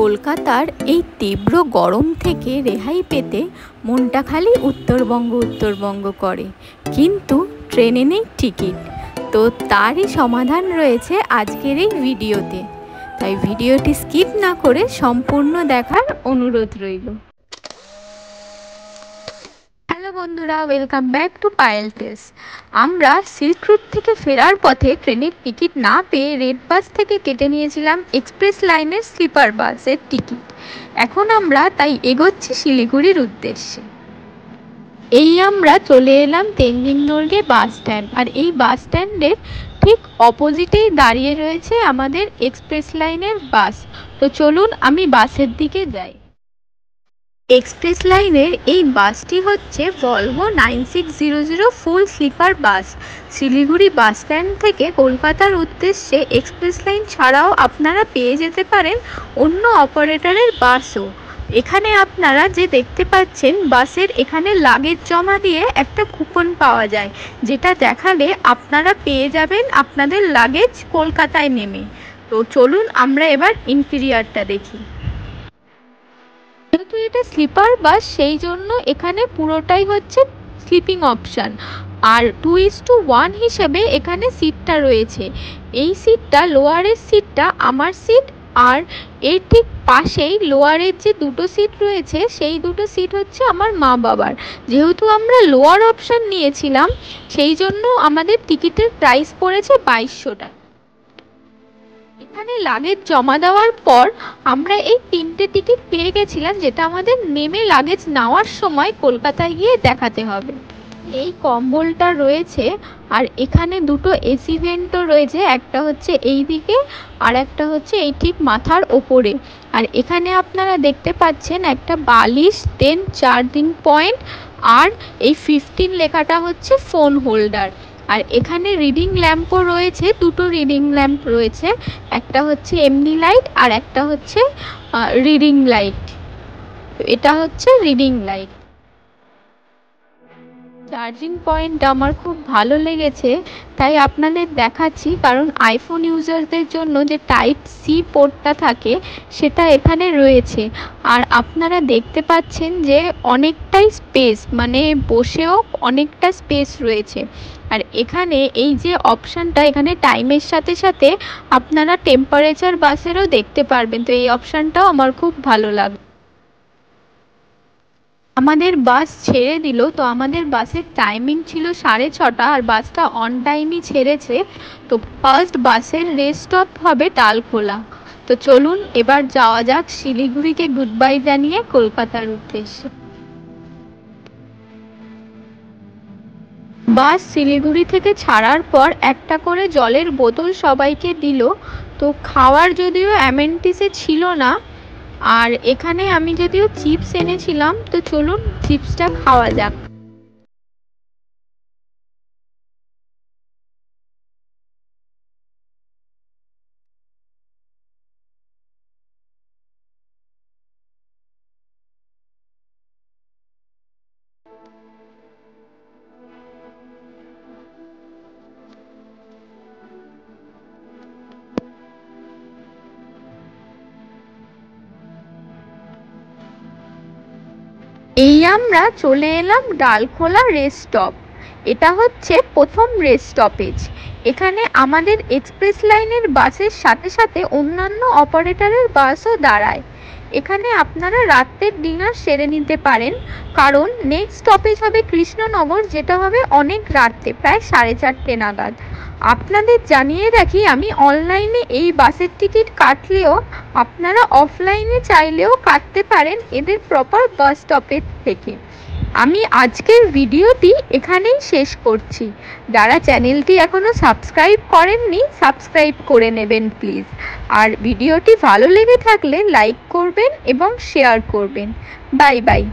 কলকাতার এই তীব্র গরম থেকে রেহাই পেতে মনটা খালি উত্তরবঙ্গ করে, কিন্তু ট্রেনে নেই টিকিট। তো তারই সমাধান রয়েছে আজকের এই ভিডিওতে, তাই ভিডিওটি স্কিপ না করে সম্পূর্ণ দেখার অনুরোধ রইল। হ্যালো বন্ধুরা, ওয়েলকাম ব্যাক টু পায়েল টেস। আমরা সিল্ক রুট থেকে ফেরার পথে ট্রেনের টিকিট না পেয়ে রেড বাস থেকে কেটে নিয়েছিলাম এক্সপ্রেস লাইনের স্লিপার বাসের টিকিট। এখন আমরা তাই এগোচ্ছি শিলিগুড়ির উদ্দেশ্যে। এই আমরা চলে এলাম তেনজিং নরগে বাস স্ট্যান্ড, আর এই বাস স্ট্যান্ডের ঠিক অপোজিটেই দাঁড়িয়ে রয়েছে আমাদের এক্সপ্রেস লাইনের বাস। তো চলুন আমি বাসের দিকে যাই। এক্সপ্রেস লাইনের এই বাসটি হচ্ছে Volvo 9600 full sleeper bus. Siliguri bus stand থেকে কলকাতার উদ্দেশ্যে এক্সপ্রেস লাইন ছাড়াও আপনারা পেয়ে যেতে পারেন অন্য অপারেটরের বাসও। এখানে আপনারা যে দেখতে পাচ্ছেন বাসের এখানে লাগেজ জমা দিয়ে একটা কুপন পাওয়া যায়, যেটা দেখালে আপনারা পেয়ে যাবেন আপনাদের লাগেজ কলকাতায় নেমে। তো চলুন আমরা এবার ইন্টেরিয়রটা দেখি। যেহেতু এটা স্লিপার বাস, সেই জন্য এখানে পুরোটাই হচ্ছে স্লিপিং অপশান, আর 2:1 হিসেবে এখানে সিটটা রয়েছে। এই সিটটা, লোয়ারের সিটটা আমার সিট, আর এর ঠিক পাশেই লোয়ারের যে দুটো সিট রয়েছে সেই দুটো সিট হচ্ছে আমার মা বাবার। যেহেতু আমরা লোয়ার অপশান নিয়েছিলাম, সেই জন্য আমাদের টিকিটের প্রাইস পড়েছে 2200 টাকা। এখানে লাগেজ জমা দেওয়ার পর আমরা এই 3টে টিকিট পেয়ে গেছিলাম, যেটা আমাদের নেমে লাগেজ নেওয়ার সময় কলকাতায় গিয়ে দেখাতে হবে। এই কম্বলটা রয়েছে, আর এখানে দুটো এসি ভেন্টও রয়েছে, একটা হচ্ছে এই দিকে আর একটা হচ্ছে এই ঠিক মাথার ওপরে। আর এখানে আপনারা দেখতে পাচ্ছেন একটা বালিশ, দেন চার্জিং পয়েন্ট, আর এই 15 লেখাটা হচ্ছে ফোন হোল্ডার। আর এখানে রিডিং ল্যাম্পও রয়েছে, দুটো রিডিং ল্যাম্প রয়েছে, একটা হচ্ছে এমনি লাইট আর একটা হচ্ছে রিডিং লাইট। এটা হচ্ছে রিডিং লাইট। চার্জিং পয়েন্ট আমার খুব ভালো লেগেছে, তাই আপনাদের দেখাচ্ছি, কারণ আইফোন ইউজারদের জন্য যে টাইপ সি পোর্টটা থাকে সেটা এখানে রয়েছে। আর আপনারা দেখতে পাচ্ছেন যে অনেকটাই স্পেস, মানে বসেও অনেকটা স্পেস রয়েছে। আর এখানে এই যে অপশানটা, এখানে টাইমের সাথে সাথে আপনারা টেম্পারেচার বাসেরও দেখতে পারবেন, তো এই অপশানটাও আমার খুব ভালো লাগে। আমাদের বাস ছেড়ে দিল, তো আমাদের বাসের টাইমিং ছিল 6:30, আর বাসটা অন টাইমই ছেড়েছে। তো ফার্স্ট বাসের রেস্ট স্টপ হবে ডালখোলা। তো চলুন এবার যাওয়া যাক শিলিগুড়িকে গুড বাই জানিয়ে কলকাতার উদ্দেশ্যে। বাস শিলিগুড়ি থেকে ছাড়ার পর একটা করে জলের বোতল সবাইকে দিল। তো খাওয়ার যদিও অ্যামেনিটিসে ছিল না, আর এখানে আমি যদিও চিপস এনেছিলাম, তো চলুন চিপসটা খাওয়া যাক। এই আমরা চলে এলাম ডালখোলা রেস্ট স্টপ। এটা হচ্ছে প্রথম রেস্ট স্টপেজ। এখানে আমাদের এক্সপ্রেস লাইনের বাসের সাথে সাথে অন্যান্য অপারেটরের বাসও দাঁড়ায়। এখানে আপনারা রাত্রের ডিনার সেরে নিতে পারেন, কারণ নেক্সট স্টপেজ হবে কৃষ্ণনগর, যেটা হবে অনেক রাত্রে, প্রায় 4:30 নাগাদ। আপনাদের জানিয়ে রাখি, আমি অনলাইনে এই বাসের টিকিট কাটলেও আপনারা অফলাইনে চাইলেও কাটতে পারেন এদের প্রপার বাস স্টপেজ থেকে। আমি আজকের ভিডিওটি এখানেই শেষ করছি। যারা চ্যানেলটি এখনও সাবস্ক্রাইব করেননি, সাবস্ক্রাইব করে নেবেন প্লিজ। আর ভিডিওটি ভালো লেগে থাকলে লাইক করবেন এবং শেয়ার করবেন। Bye bye.